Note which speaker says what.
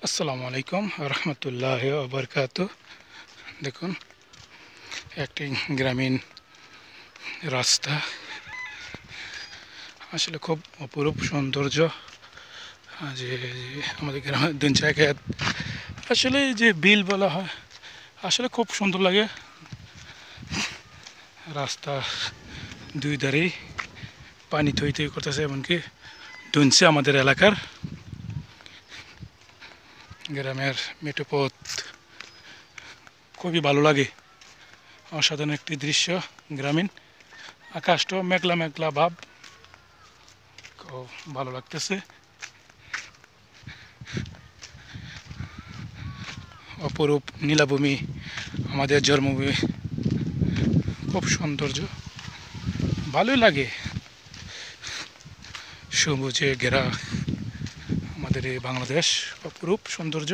Speaker 1: আসসালামু আলাইকুম রহমতুল্লাহ বারকাত। দেখুন, একটি গ্রামীণ রাস্তা, আসলে খুব অপরূপ সৌন্দর্য। যে আমাদের গ্রামের দিন জায়গায় আসলে যে বিল বলা হয়, আসলে খুব সুন্দর লাগে। রাস্তা দুই ধারেই পানি থই থই করতেছে, এমনকি দুনছে আমাদের এলাকার গ্রামের মেঠোপথ। খুবই ভালো লাগে, অসাধারণ একটি দৃশ্য। গ্রামীণ আকাশটাও মেঘলা মেঘলা ভাব, খুব ভালো লাগতেছে। অপরূপ নীলাভূমি, আমাদের জন্মভূমি, খুব সৌন্দর্য, ভালোই লাগে। সবুজে ঘেরা আমাদের এই বাংলাদেশ, অপরূপ সৌন্দর্য।